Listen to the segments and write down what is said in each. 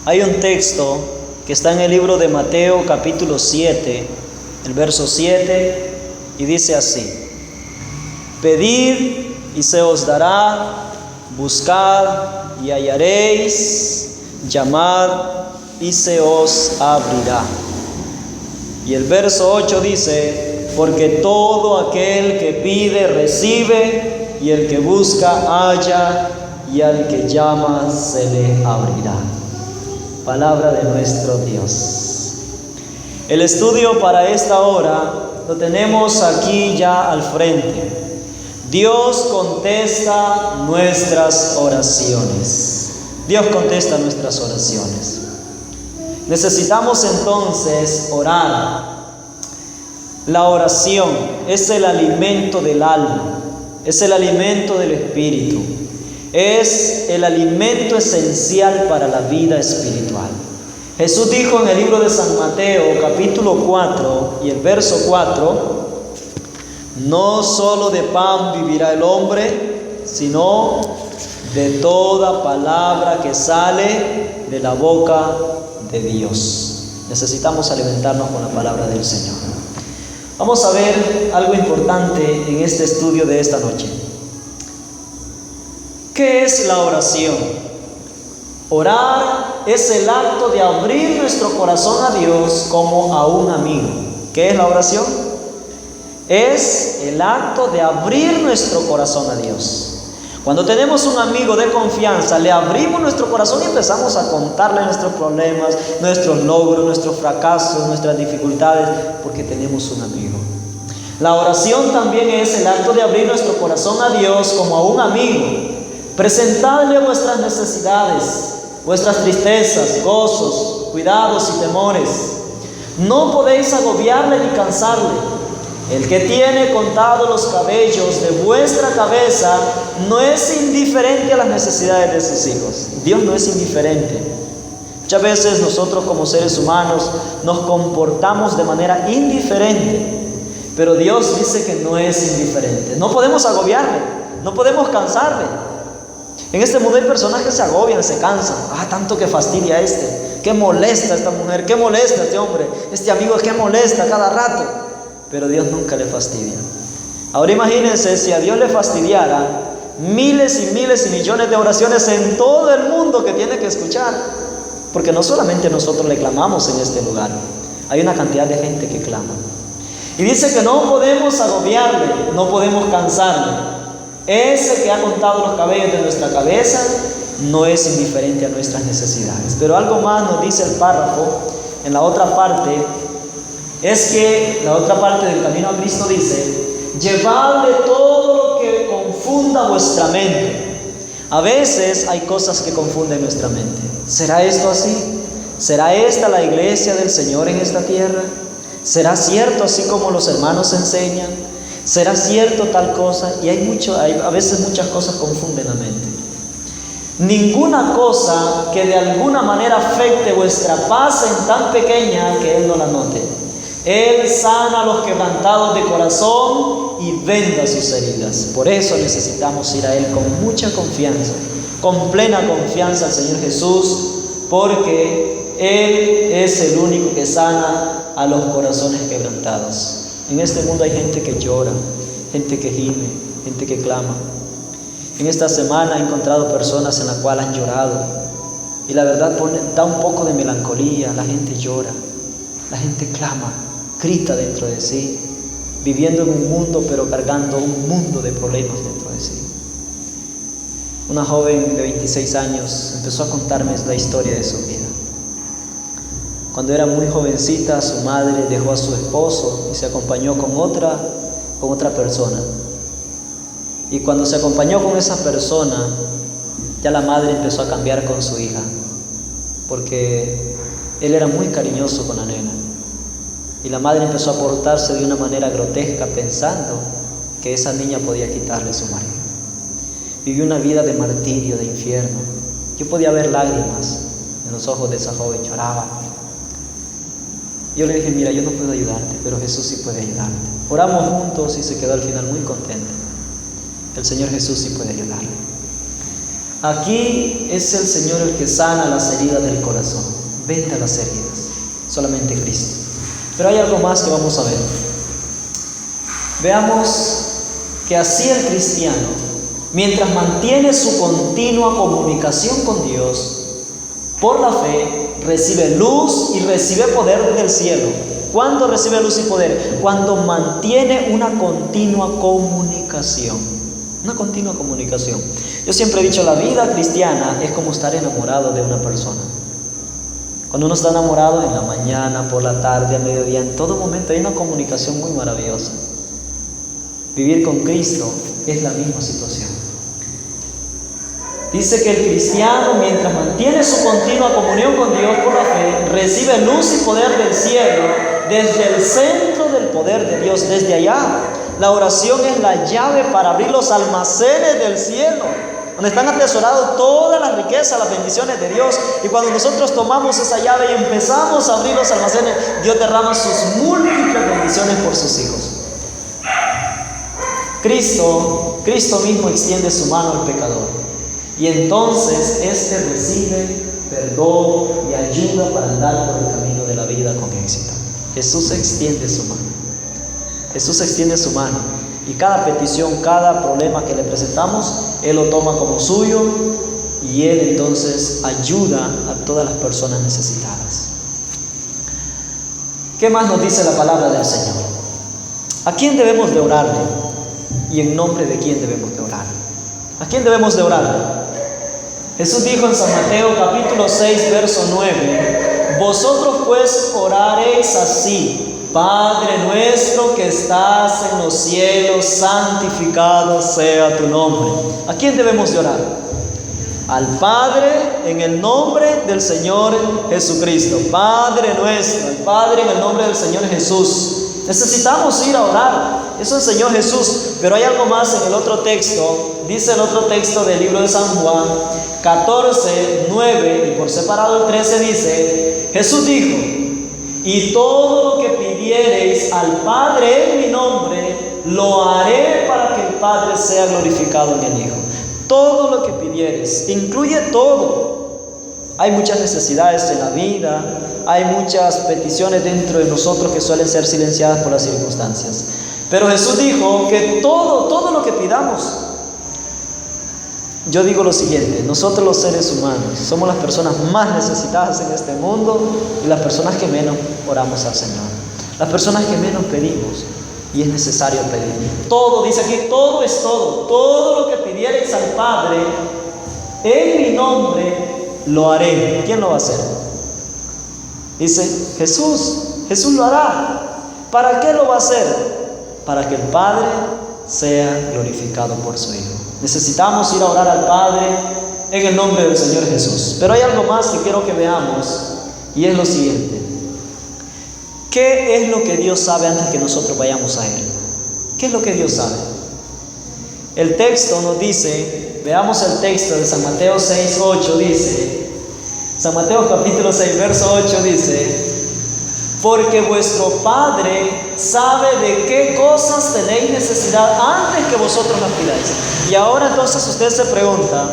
Hay un texto que está en el libro de Mateo capítulo 7, el verso 7, y dice así: pedid y se os dará, buscad y hallaréis, llamad y se os abrirá. Y el verso 8 dice: porque todo aquel que pide recibe, y el que busca halla, y al que llama se le abrirá. Palabra de nuestro Dios. El estudio para esta hora lo tenemos aquí ya al frente. Dios contesta nuestras oraciones. Dios contesta nuestras oraciones. Necesitamos entonces orar. La oración es el alimento del alma, es el alimento del espíritu, es el alimento esencial para la vida espiritual. Jesús dijo en el libro de San Mateo, capítulo 4 y el verso 4: no solo de pan vivirá el hombre, sino de toda palabra que sale de la boca de Dios. Necesitamos alimentarnos con la palabra del Señor. Vamos a ver algo importante en este estudio de esta noche. ¿Qué es la oración? Orar es el acto de abrir nuestro corazón a Dios como a un amigo. ¿Qué es la oración? Es el acto de abrir nuestro corazón a Dios. Cuando tenemos un amigo de confianza, le abrimos nuestro corazón y empezamos a contarle nuestros problemas, nuestros logros, nuestros fracasos, nuestras dificultades, porque tenemos un amigo. La oración también es el acto de abrir nuestro corazón a Dios como a un amigo. Presentadle vuestras necesidades, vuestras tristezas, gozos, cuidados y temores. No podéis agobiarle ni cansarle. El que tiene contados los cabellos de vuestra cabeza no es indiferente a las necesidades de sus hijos. Dios no es indiferente. Muchas veces nosotros como seres humanos nos comportamos de manera indiferente, pero Dios dice que no es indiferente. No podemos agobiarle, no podemos cansarle. En este mundo hay personas que se agobian, se cansan. Tanto que fastidia qué molesta esta mujer, qué molesta este hombre, este amigo que molesta cada rato. Pero Dios nunca le fastidia. Ahora imagínense si a Dios le fastidiara miles y miles y millones de oraciones en todo el mundo que tiene que escuchar. Porque no solamente nosotros le clamamos en este lugar, hay una cantidad de gente que clama. Y dice que no podemos agobiarle, no podemos cansarle. Ese que ha contado los cabellos de nuestra cabeza no es indiferente a nuestras necesidades. Pero algo más nos dice el párrafo en la otra parte. Es que la otra parte del camino a Cristo dice: llevadle todo lo que confunda vuestra mente. A veces hay cosas que confunden nuestra mente. ¿Será esto así? ¿Será esta la iglesia del Señor en esta tierra? ¿Será cierto así como los hermanos enseñan? ¿Será cierto tal cosa? Y a veces muchas cosas confunden la mente. Ninguna cosa que de alguna manera afecte vuestra paz en tan pequeña que Él no la note. Él sana a los quebrantados de corazón y venda sus heridas. Por eso necesitamos ir a Él con mucha confianza, con plena confianza al Señor Jesús, porque Él es el único que sana a los corazones quebrantados. En este mundo hay gente que llora, gente que gime, gente que clama. En esta semana he encontrado personas en las cuales han llorado, y la verdad da un poco de melancolía. La gente llora, la gente clama, grita dentro de sí, viviendo en un mundo pero cargando un mundo de problemas dentro de sí. Una joven de 26 años empezó a contarme la historia de su vida. Cuando era muy jovencita, su madre dejó a su esposo y se acompañó con otra persona. Y cuando se acompañó con esa persona, ya la madre empezó a cambiar con su hija, porque él era muy cariñoso con la nena. Y la madre empezó a portarse de una manera grotesca, pensando que esa niña podía quitarle su marido. Vivió una vida de martirio, de infierno. Yo podía ver lágrimas en los ojos de esa joven, lloraba. Yo le dije: mira, yo no puedo ayudarte, pero Jesús sí puede ayudarte. Oramos juntos y se quedó al final muy contenta. El Señor Jesús sí puede ayudarle. Aquí es el Señor el que sana las heridas del corazón. Venda las heridas, solamente Cristo. Pero hay algo más que vamos a ver. Veamos que así el cristiano, mientras mantiene su continua comunicación con Dios, por la fe, recibe luz y recibe poder del cielo. ¿Cuándo recibe luz y poder? Cuando mantiene una continua comunicación. Una continua comunicación. Yo siempre he dicho, la vida cristiana es como estar enamorado de una persona. Cuando uno está enamorado, en la mañana, por la tarde, al mediodía, en todo momento hay una comunicación muy maravillosa. Vivir con Cristo es la misma situación. Dice que el cristiano, mientras mantiene su continua comunión con Dios por la fe, recibe luz y poder del cielo desde el centro del poder de Dios, desde allá. La oración es la llave para abrir los almacenes del cielo, donde están atesorados todas las riquezas, las bendiciones de Dios. Y cuando nosotros tomamos esa llave y empezamos a abrir los almacenes, Dios derrama sus múltiples bendiciones por sus hijos. Cristo mismo extiende su mano al pecador. Y entonces éste recibe perdón y ayuda para andar por el camino de la vida con éxito. Jesús extiende su mano. Jesús extiende su mano. Y cada petición, cada problema que le presentamos, Él lo toma como suyo. Y Él entonces ayuda a todas las personas necesitadas. ¿Qué más nos dice la palabra del Señor? ¿A quién debemos de orarle? ¿Y en nombre de quién debemos de orar? ¿A quién debemos de orar? Jesús dijo en San Mateo capítulo 6, verso 9: vosotros pues oraréis así: Padre nuestro que estás en los cielos, santificado sea tu nombre. ¿A quién debemos de orar? Al Padre en el nombre del Señor Jesucristo. Padre nuestro, el Padre en el nombre del Señor Jesús. Necesitamos ir a orar. Eso enseñó Jesús. Pero hay algo más en el otro texto. Dice el otro texto del libro de San Juan 14, 9, y por separado el 13 dice: Jesús dijo: y todo lo que pidiereis al Padre en mi nombre, lo haré para que el Padre sea glorificado en el Hijo. Todo lo que pidieres, incluye todo. Hay muchas necesidades en la vida, hay muchas peticiones dentro de nosotros que suelen ser silenciadas por las circunstancias. Pero Jesús dijo que todo lo que pidamos. Yo digo lo siguiente: nosotros los seres humanos somos las personas más necesitadas en este mundo y las personas que menos oramos al Señor, las personas que menos pedimos, y es necesario pedir. Todo, dice aquí, todo es todo. Todo lo que pidiereis al Padre en mi nombre, lo haré. ¿Quién lo va a hacer? Dice Jesús lo hará. ¿Para qué lo va a hacer? Para que el Padre sea glorificado por su Hijo. Necesitamos ir a orar al Padre en el nombre del Señor Jesús. Pero hay algo más que quiero que veamos, y es lo siguiente: ¿qué es lo que Dios sabe antes que nosotros vayamos a Él? ¿Qué es lo que Dios sabe? El texto nos dice, veamos el texto de San Mateo 6, 8, dice, San Mateo capítulo 6, verso 8 dice: porque vuestro Padre sabe de qué cosas tenéis necesidad antes que vosotros las pidáis. Y ahora entonces usted se pregunta: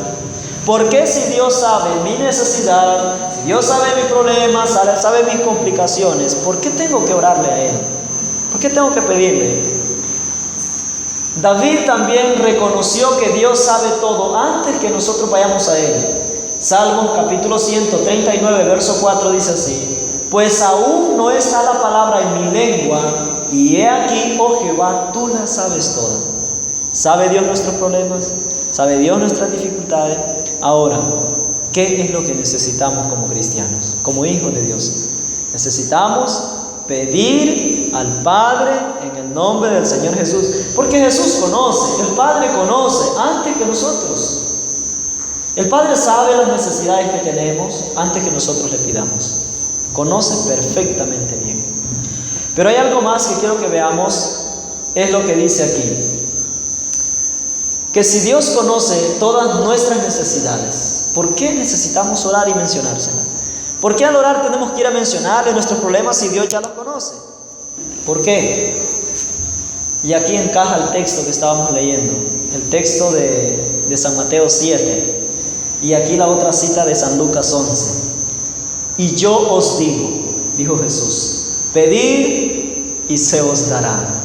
¿por qué si Dios sabe mi necesidad, si Dios sabe mi problema, sabe mis complicaciones, por qué tengo que orarle a Él? ¿Por qué tengo que pedirle? David también reconoció que Dios sabe todo antes que nosotros vayamos a Él. Salmos capítulo 139, verso 4 dice así: pues aún no está la palabra en mi lengua, y he aquí, oh Jehová, tú la sabes toda. ¿Sabe Dios nuestros problemas? ¿Sabe Dios nuestras dificultades? Ahora, ¿qué es lo que necesitamos como cristianos, como hijos de Dios? Necesitamos pedir al Padre en el nombre del Señor Jesús, porque Jesús conoce, el Padre conoce antes que nosotros. El Padre sabe las necesidades que tenemos antes que nosotros le pidamos. Conoce perfectamente bien. Pero hay algo más que quiero que veamos, es lo que dice aquí: que si Dios conoce todas nuestras necesidades, ¿por qué necesitamos orar y mencionárselas? ¿Por qué al orar tenemos que ir a mencionarle nuestros problemas si Dios ya los conoce? ¿Por qué? Y aquí encaja el texto que estábamos leyendo, el texto de San Mateo 7. Y aquí la otra cita de San Lucas 11. Y yo os digo, dijo Jesús, pedid y se os dará.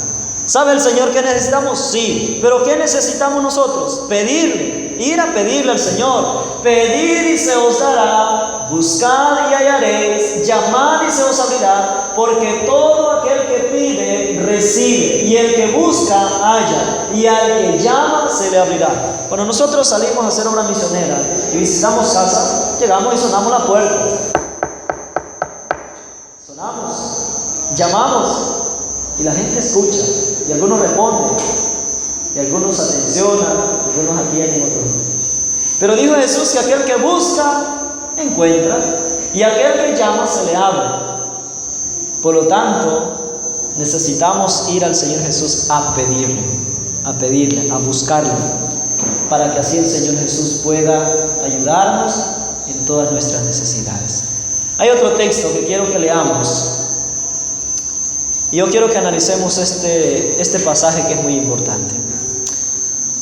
¿Sabe el Señor qué necesitamos? Sí. ¿Pero qué necesitamos nosotros? Pedirle, ir a pedirle al Señor. Pedir y se os dará, buscad y hallaréis, llamad y se os abrirá, porque todo aquel que pide, recibe, y el que busca, halla, y al que llama, se le abrirá. Cuando nosotros salimos a hacer obra misionera y visitamos casa, llegamos y sonamos la puerta. Sonamos, llamamos, y la gente escucha, y algunos responden, y algunos atencionan, algunos atienden, otros no. Pero dijo Jesús que aquel que busca, encuentra, y aquel que llama, se le abre. Por lo tanto, necesitamos ir al Señor Jesús a pedirle, a buscarle, para que así el Señor Jesús pueda ayudarnos en todas nuestras necesidades. Hay otro texto que quiero que leamos. Y yo quiero que analicemos este pasaje que es muy importante.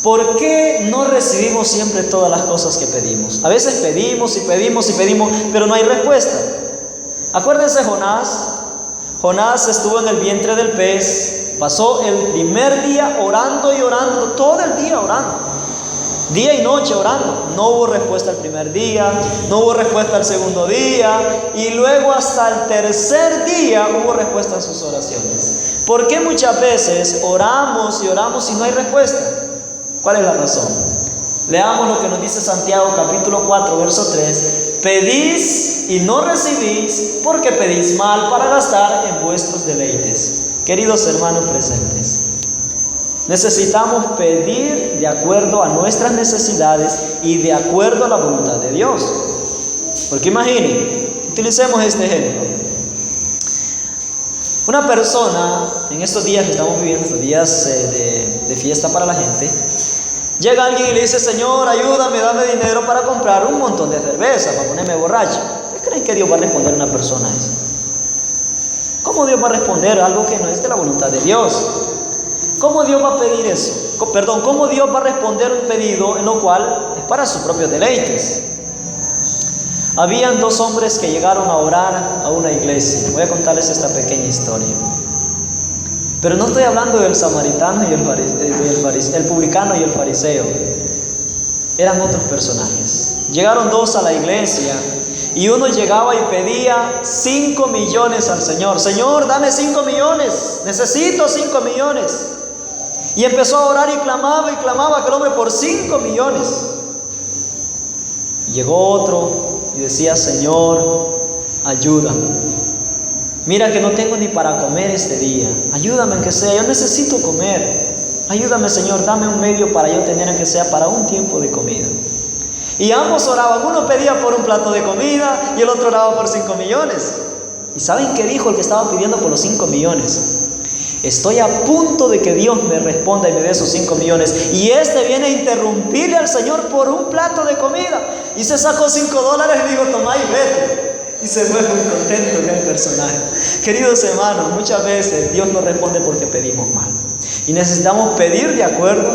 ¿Por qué no recibimos siempre todas las cosas que pedimos? A veces pedimos y pedimos y pedimos, pero no hay respuesta. Acuérdense Jonás. Jonás estuvo en el vientre del pez, pasó el primer día orando y orando, todo el día orando, día y noche orando. No hubo respuesta el primer día, no hubo respuesta el segundo día, y luego hasta el tercer día hubo respuesta a sus oraciones. ¿Por qué muchas veces oramos y oramos y no hay respuesta? ¿Cuál es la razón? Leamos lo que nos dice Santiago capítulo 4 verso 3. Pedís y no recibís, porque pedís mal para gastar en vuestros deleites. Queridos hermanos presentes, necesitamos pedir de acuerdo a nuestras necesidades y de acuerdo a la voluntad de Dios. Porque imaginen, utilicemos este ejemplo. Una persona, en estos días que estamos viviendo, estos días de fiesta para la gente, llega alguien y le dice: Señor, ayúdame, dame dinero para comprar un montón de cerveza, para ponerme borracho. ¿Ustedes creen que Dios va a responder a una persona eso? ¿Cómo Dios va a responder algo que no es de la voluntad de Dios? ¿Cómo Dios va a pedir eso? ¿Cómo Dios va a responder un pedido en lo cual es para sus propios deleites? Habían dos hombres que llegaron a orar a una iglesia. Voy a contarles esta pequeña historia. Pero no estoy hablando del samaritano y el publicano y el fariseo. Eran otros personajes. Llegaron dos a la iglesia y uno llegaba y pedía 5 millones al Señor. Señor, dame 5 millones. Necesito 5 millones. Y empezó a orar y clamaba aquel hombre por 5 millones. Y llegó otro y decía: Señor, ayúdame. Mira que no tengo ni para comer este día. Ayúdame aunque sea, yo necesito comer. Ayúdame, Señor, dame un medio para yo tener aunque sea para un tiempo de comida. Y ambos oraban. Uno pedía por un plato de comida y el otro oraba por 5 millones. ¿Y saben qué dijo el que estaba pidiendo por los 5 millones? Estoy a punto de que Dios me responda y me dé esos 5 millones. Y este viene a interrumpirle al Señor por un plato de comida. Y se sacó $5 y dijo: toma y vete. Y se fue muy contento con el personaje. Queridos hermanos, muchas veces Dios no responde porque pedimos mal. Y necesitamos pedir de acuerdo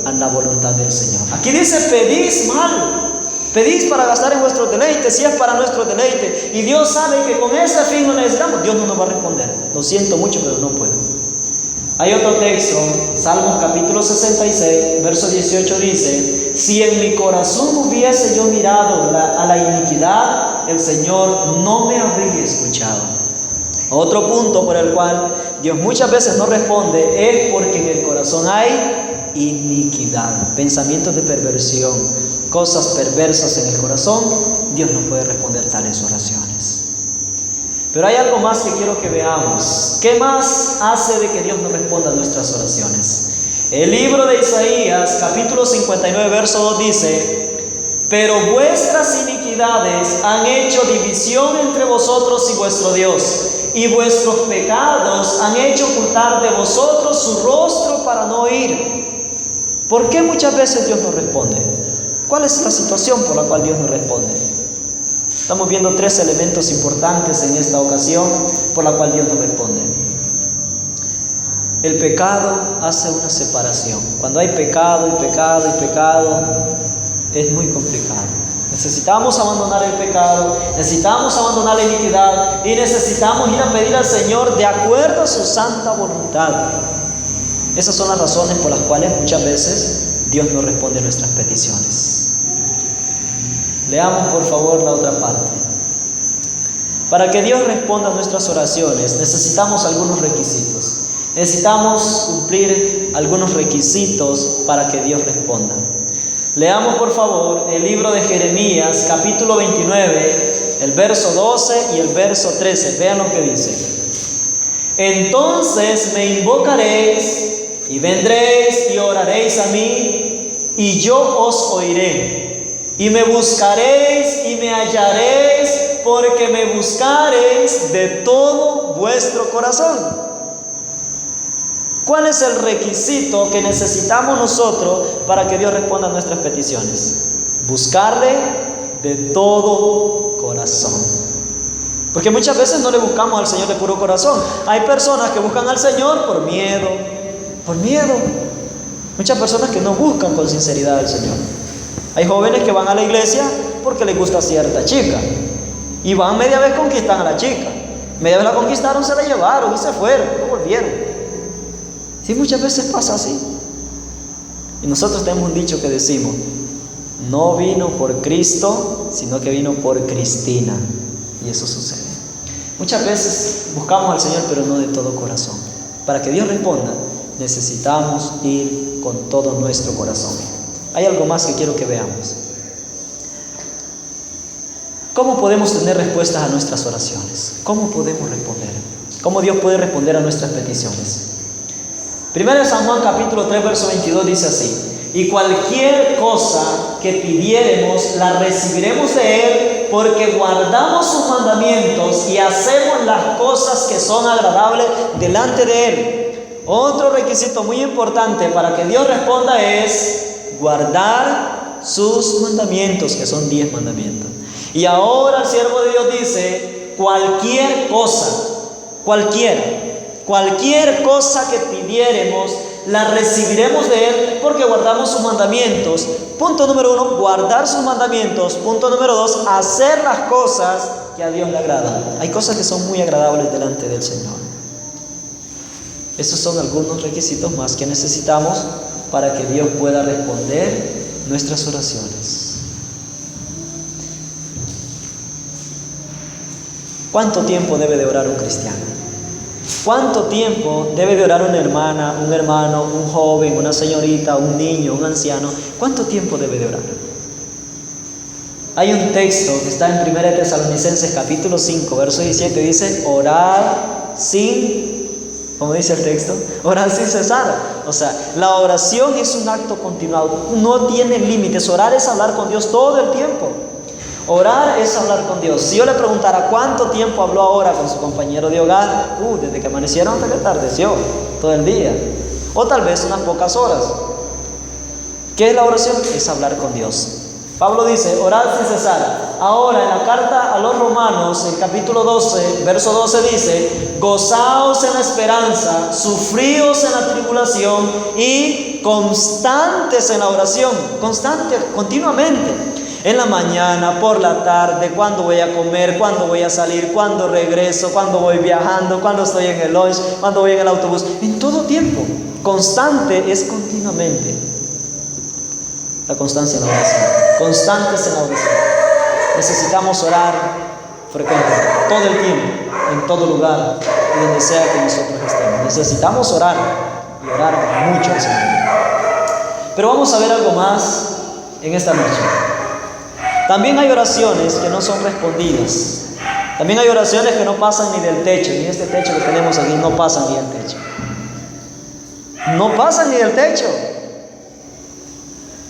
a la voluntad del Señor. Aquí dice: pedís mal. Pedís para gastar en vuestros deleites, si es para nuestro deleite. Y Dios sabe que con ese fin no necesitamos. Dios no nos va a responder. Lo siento mucho, pero no puedo. Hay otro texto, Salmos capítulo 66, verso 18 dice: si en mi corazón hubiese yo mirado a la iniquidad, el Señor no me habría escuchado. Otro punto por el cual Dios muchas veces no responde es porque en el corazón hay iniquidad, pensamientos de perversión, cosas perversas en el corazón. Dios no puede responder tales oraciones. Pero hay algo más que quiero que veamos. ¿Qué más hace de que Dios no responda a nuestras oraciones? El libro de Isaías, capítulo 59, verso 2 dice: pero vuestras iniquidades han hecho división entre vosotros y vuestro Dios, y vuestros pecados han hecho ocultar de vosotros su rostro para no oír. ¿Por qué muchas veces Dios no responde? ¿Cuál es la situación por la cual Dios no responde? Estamos viendo 3 elementos importantes en esta ocasión por la cual Dios no responde. El pecado hace una separación. Cuando hay pecado y pecado y pecado, es muy complicado. Necesitamos abandonar el pecado, necesitamos abandonar la iniquidad y necesitamos ir a pedir al Señor de acuerdo a su santa voluntad. Esas son las razones por las cuales muchas veces Dios no responde a nuestras peticiones. Leamos por favor la otra parte. Para que Dios responda a nuestras oraciones necesitamos algunos requisitos. Necesitamos cumplir algunos requisitos para que Dios responda. Leamos por favor el libro de Jeremías, capítulo 29, el verso 12 y el verso 13. Vean lo que dice. Entonces me invocaréis y vendréis y oraréis a mí, y yo os oiré. Y me buscaréis y me hallaréis, porque me buscaréis de todo vuestro corazón. ¿Cuál es el requisito que necesitamos nosotros para que Dios responda a nuestras peticiones? Buscarle de todo corazón. Porque muchas veces no le buscamos al Señor de puro corazón. Hay personas que buscan al Señor por miedo. Muchas personas que no buscan con sinceridad al Señor. Hay jóvenes que van a la iglesia porque les gusta cierta chica. Y van media vez conquistan a la chica. Media vez la conquistaron, se la llevaron y se fueron, no volvieron. Sí, muchas veces pasa así. Y nosotros tenemos un dicho que decimos: no vino por Cristo, sino que vino por Cristina. Y eso sucede. Muchas veces buscamos al Señor, pero no de todo corazón. Para que Dios responda, necesitamos ir con todo nuestro corazón. Hay algo más que quiero que veamos. ¿Cómo podemos tener respuestas a nuestras oraciones? ¿Cómo podemos responder? ¿Cómo Dios puede responder a nuestras peticiones? Primero San Juan capítulo 3 verso 22 dice así: y cualquier cosa que pidiéremos la recibiremos de Él, porque guardamos sus mandamientos y hacemos las cosas que son agradables delante de Él. Otro requisito muy importante para que Dios responda es guardar sus mandamientos, que son 10 mandamientos. Y ahora el siervo de Dios dice: cualquier cosa, cualquier cosa que pidiéremos, la recibiremos de Él, porque guardamos sus mandamientos. Punto número 1, guardar sus mandamientos. Punto número 2, hacer las cosas que a Dios le agradan. Hay cosas que son muy agradables delante del Señor. Estos son algunos requisitos más que necesitamos para que Dios pueda responder nuestras oraciones. ¿Cuánto tiempo debe de orar un cristiano? ¿Cuánto tiempo debe de orar una hermana, un hermano, un joven, una señorita, un niño, un anciano? ¿Cuánto tiempo debe de orar? Hay un texto que está en 1 Tesalonicenses capítulo 5, verso 17, dice: orar sin, ¿cómo dice el texto? Orar sin cesar. O sea, la oración es un acto continuado, no tiene límites. Orar es hablar con Dios todo el tiempo. Orar es hablar con Dios. Si yo le preguntara cuánto tiempo habló ahora con su compañero de hogar, desde que amanecieron hasta que atardeció, todo el día, o tal vez unas pocas horas. ¿Qué es la oración? Es hablar con Dios. Pablo dice: orad sin cesar. Ahora en la carta a los Romanos, el capítulo 12, verso 12 dice: gozaos en la esperanza, sufríos en la tribulación y constantes en la oración. Constantes, continuamente. En la mañana, por la tarde, cuando voy a comer, cuando voy a salir, cuando regreso, cuando voy viajando, cuando estoy en el lunch, cuando voy en el autobús, en todo tiempo. Constante es continuamente. La constancia en la oración. Constantes en la oración. Necesitamos orar frecuentemente, todo el tiempo, en todo lugar y donde sea que nosotros estemos. Necesitamos orar y orar mucho al Señor. Pero vamos a ver algo más en esta noche. También hay oraciones que no son respondidas. También hay oraciones que no pasan ni del techo. Ni este techo que tenemos aquí no pasa ni del techo. No pasan ni del techo.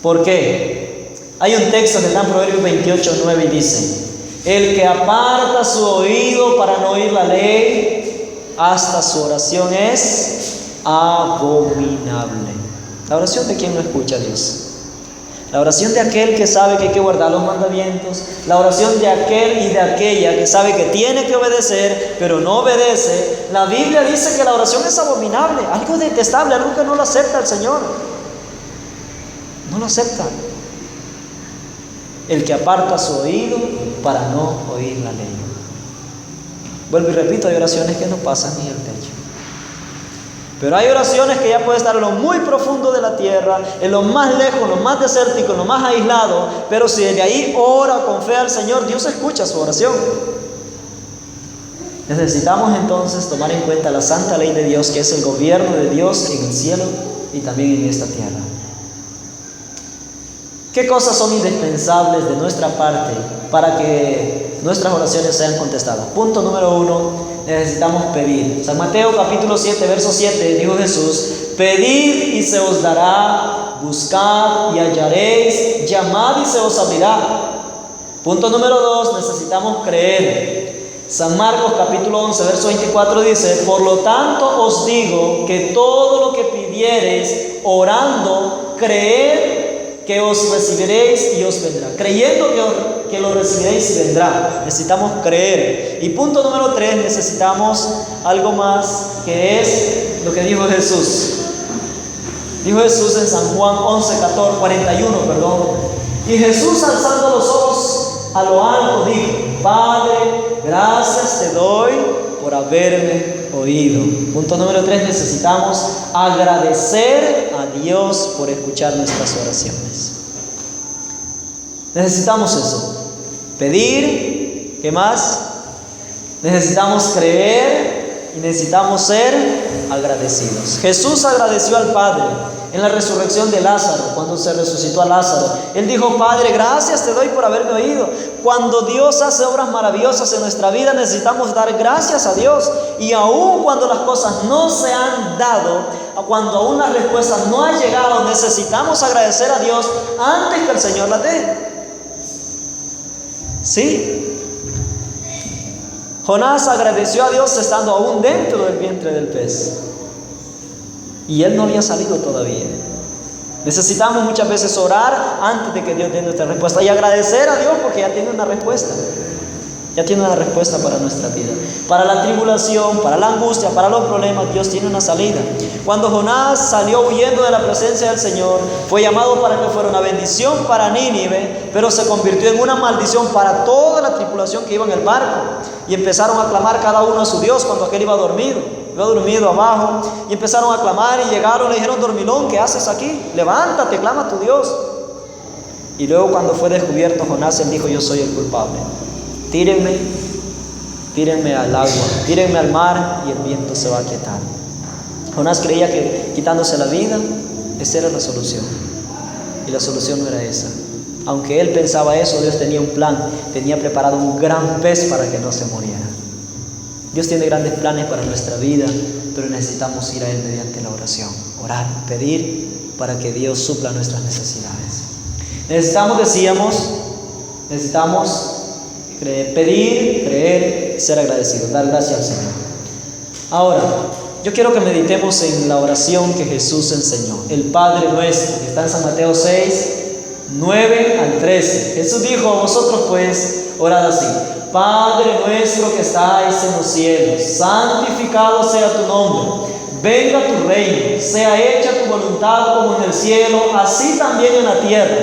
¿Por qué? Hay un texto que está en Proverbios 28:9 y dice: el que aparta su oído para no oír la ley, hasta su oración es abominable. La oración de quien no escucha a Dios. La oración de aquel que sabe que hay que guardar los mandamientos. La oración de aquel y de aquella que sabe que tiene que obedecer, pero no obedece. La Biblia dice que la oración es abominable, algo detestable, algo que no lo acepta el Señor. No lo acepta. el que aparta su oído para no oír la ley. Vuelvo y repito, hay oraciones que no pasan ni el techo. Pero hay oraciones que ya puede estar en lo muy profundo de la tierra, en lo más lejos, en lo más desértico, en lo más aislado, pero si desde ahí ora con fe al Señor, Dios escucha su oración. Necesitamos entonces tomar en cuenta la santa ley de Dios, que es el gobierno de Dios en el cielo y también en esta tierra. ¿Qué cosas son indispensables de nuestra parte para que nuestras oraciones sean contestadas? Punto número 1, necesitamos pedir. San Mateo capítulo 7, verso 7, dijo Jesús: pedid y se os dará, buscad y hallaréis, llamad y se os abrirá. Punto número 2, necesitamos creer. San Marcos capítulo 11, verso 24 dice: por lo tanto os digo que todo lo que pidiereis orando, creed que os recibiréis y os vendrá. Creyendo que lo recibiréis y vendrá. Necesitamos creer. Y punto número 3, necesitamos algo más, que es lo que dijo Jesús. Dijo Jesús en San Juan 41, y Jesús, alzando los ojos a lo alto, dijo: Padre, gracias te doy por haberme oído. Punto número 3, necesitamos agradecer a Dios por escuchar nuestras oraciones. Necesitamos eso. Pedir, ¿qué más? Necesitamos creer y necesitamos ser agradecidos. Jesús agradeció al Padre en la resurrección de Lázaro, cuando se resucitó a Lázaro. Él dijo: Padre, gracias te doy por haberme oído. Cuando Dios hace obras maravillosas en nuestra vida, necesitamos dar gracias a Dios. Y aun cuando las cosas no se han dado, cuando aún la respuesta no ha llegado, necesitamos agradecer a Dios antes que el Señor las dé. ¿Sí? Jonás agradeció a Dios estando aún dentro del vientre del pez, y él no había salido todavía. Necesitamos muchas veces orar antes de que Dios dé nuestra respuesta y agradecer a Dios porque ya tiene una respuesta. Ya tiene una respuesta para nuestra vida. Para la tribulación, para la angustia, para los problemas, Dios tiene una salida. Cuando Jonás salió huyendo de la presencia del Señor, fue llamado para que fuera una bendición para Nínive, pero se convirtió en una maldición para toda la tripulación que iba en el barco. Y empezaron a clamar cada uno a su Dios cuando aquel iba dormido abajo, y empezaron a clamar y llegaron, le dijeron: dormilón, ¿qué haces aquí? Levántate, clama a tu Dios. Y luego, cuando fue descubierto Jonás, él dijo: yo soy el culpable. Tírenme al agua, tírenme al mar y el viento se va a quietar. Jonás creía que quitándose la vida, esa era la solución. Y la solución no era esa. Aunque él pensaba eso, Dios tenía un plan, tenía preparado un gran pez para que no se muriera. Dios tiene grandes planes para nuestra vida, pero necesitamos ir a Él mediante la oración. Orar, pedir para que Dios supla nuestras necesidades. Necesitamos pedir, creer, ser agradecidos, dar gracias al Señor. Ahora, yo quiero que meditemos en la oración que Jesús enseñó, el Padre Nuestro, que está en San Mateo 6, 9 al 13. Jesús dijo: vosotros pues orad así: Padre nuestro que estáis en los cielos, santificado sea tu nombre, venga tu reino, sea hecha tu voluntad como en el cielo, así también en la tierra.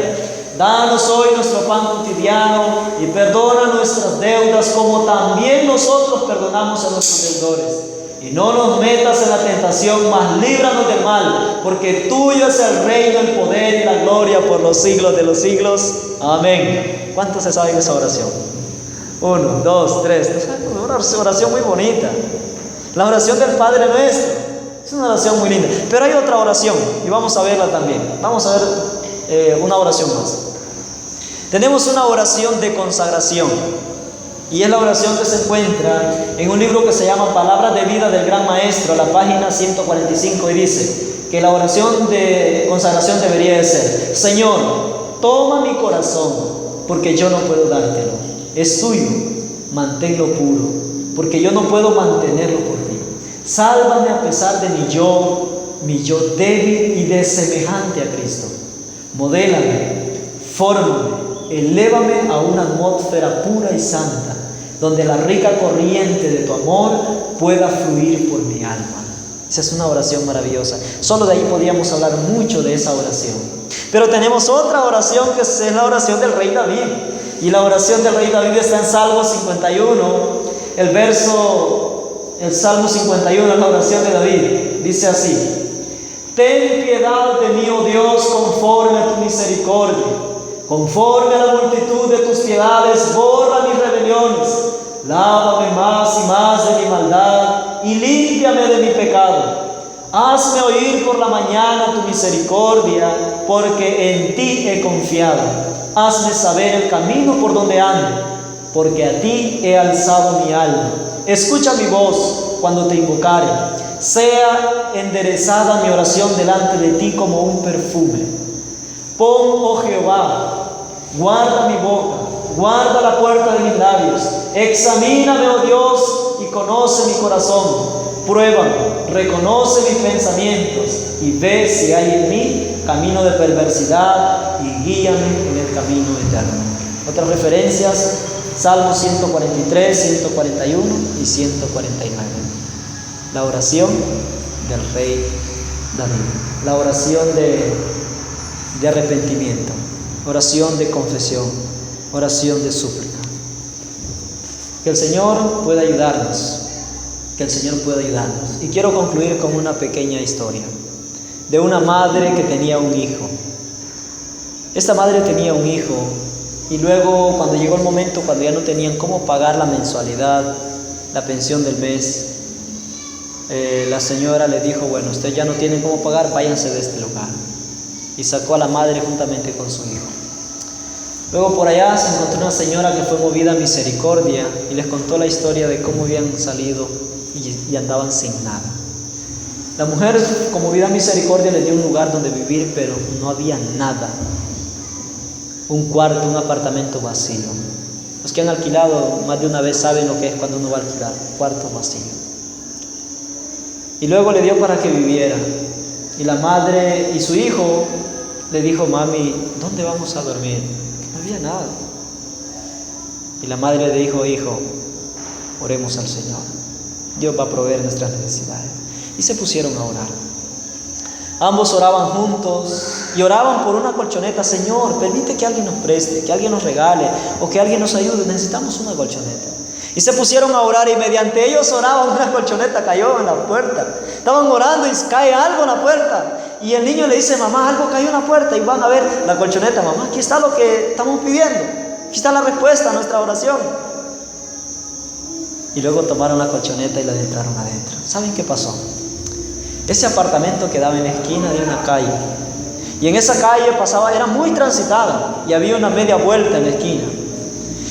Danos hoy nuestro pan cotidiano y perdona nuestras deudas como también nosotros perdonamos a nuestros deudores. Y no nos metas en la tentación, mas líbranos del mal, porque tuyo es el reino, el poder y la gloria por los siglos de los siglos. Amén. ¿Cuántos se saben esa oración? 1, 2, 3. Una oración muy bonita. La oración del Padre Nuestro es una oración muy linda. Pero hay otra oración y vamos a verla también. Vamos a ver una oración más. Tenemos una oración de consagración, y es la oración que se encuentra en un libro que se llama Palabras de Vida del Gran Maestro, a la página 145, y dice que la oración de consagración debería de ser: Señor, toma mi corazón, porque yo no puedo dártelo. Es tuyo, manténlo puro, porque yo no puedo mantenerlo por ti. Sálvame a pesar de mi yo débil y desemejante a Cristo. Modélame, fórmame, elévame a una atmósfera pura y santa, donde la rica corriente de tu amor pueda fluir por mi alma. Esa es una oración maravillosa. Solo de ahí podríamos hablar mucho de esa oración. Pero tenemos otra oración que es la oración del rey David. Y la oración del rey David está en Salmo 51, el Salmo 51 es la oración de David. Dice así: ten piedad de mí, oh Dios, conforme a tu misericordia. Conforme a la multitud de tus piedades, borra mis rebeliones. Lávame más y más de mi maldad y límpiame de mi pecado. Hazme oír por la mañana tu misericordia, porque en ti he confiado. Hazme saber el camino por donde ando, porque a ti he alzado mi alma. Escucha mi voz cuando te invocare. Sea enderezada mi oración delante de ti como un perfume. Pon, oh Jehová, guarda mi boca, guarda la puerta de mis labios. Examíname, oh Dios, y conoce mi corazón. Pruébame, reconoce mis pensamientos y ve si hay en mí camino de perversidad y guíame en el camino eterno. Otras referencias: Salmos 143, 141 y 149. La oración del rey David, la oración de arrepentimiento, oración de confesión, oración de súplica. Que el Señor pueda ayudarnos. Que el Señor pueda ayudarnos. Y quiero concluir con una pequeña historia de una madre que tenía un hijo. Esta madre tenía un hijo y luego, cuando llegó el momento, cuando ya no tenían cómo pagar la mensualidad, la pensión del mes, la señora le dijo: bueno, ustedes ya no tienen cómo pagar, váyanse de este lugar. Y sacó a la madre juntamente con su hijo. Luego por allá se encontró una señora que fue movida a misericordia y les contó la historia de cómo habían salido y andaban sin nada. La mujer, como movida a misericordia, les dio un lugar donde vivir, pero no había nada. Un cuarto, un apartamento vacío. Los que han alquilado más de una vez saben lo que es cuando uno va a alquilar, cuarto vacío. Y luego le dio para que viviera. Y la madre y su hijo le dijo: mami, ¿dónde vamos a dormir? No había nada. Y la madre le dijo: hijo, oremos al Señor. Dios va a proveer nuestras necesidades. Y se pusieron a orar. Ambos oraban juntos y oraban por una colchoneta. Señor, permite que alguien nos preste, que alguien nos regale o que alguien nos ayude. Necesitamos una colchoneta. Y se pusieron a orar y mediante ellos oraban, una colchoneta cayó en la puerta. Estaban orando y cae algo en la puerta. Y el niño le dice: mamá, algo cayó en la puerta. Y van a ver la colchoneta. Mamá, aquí está lo que estamos pidiendo. Aquí está la respuesta a nuestra oración. Y luego tomaron la colchoneta y la entraron adentro. ¿Saben qué pasó? Ese apartamento quedaba en la esquina de una calle. Y en esa calle pasaba, era muy transitada. Y había una media vuelta en la esquina.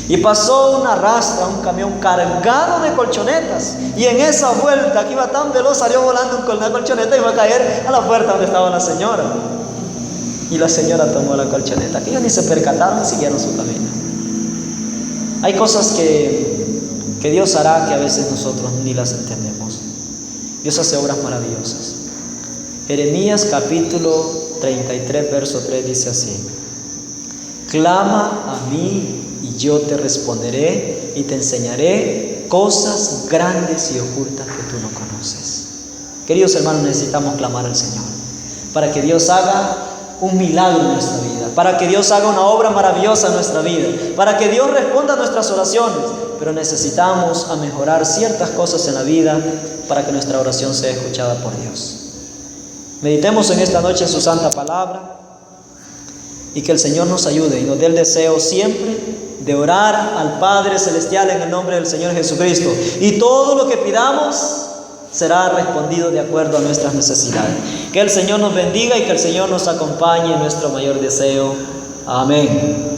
Y pasó una rastra, un camión cargado de colchonetas. Y en esa vuelta, que iba tan veloz, salió volando con una colchoneta y iba a caer a la puerta donde estaba la señora. Y la señora tomó la colchoneta. Que ellos ni se percataron y siguieron su camino. Hay cosas que Dios hará que a veces nosotros ni las entendemos. Dios hace obras maravillosas. Jeremías capítulo 33, verso 3 dice así: clama a mí y yo te responderé y te enseñaré cosas grandes y ocultas que tú no conoces. Queridos hermanos, necesitamos clamar al Señor para que Dios haga un milagro en nuestra vida, para que Dios haga una obra maravillosa en nuestra vida, para que Dios responda a nuestras oraciones. Pero necesitamos a mejorar ciertas cosas en la vida para que nuestra oración sea escuchada por Dios. Meditemos en esta noche en su santa palabra y que el Señor nos ayude y nos dé el deseo siempre de orar al Padre Celestial en el nombre del Señor Jesucristo. Y todo lo que pidamos será respondido de acuerdo a nuestras necesidades. Que el Señor nos bendiga y que el Señor nos acompañe en nuestro mayor deseo. Amén.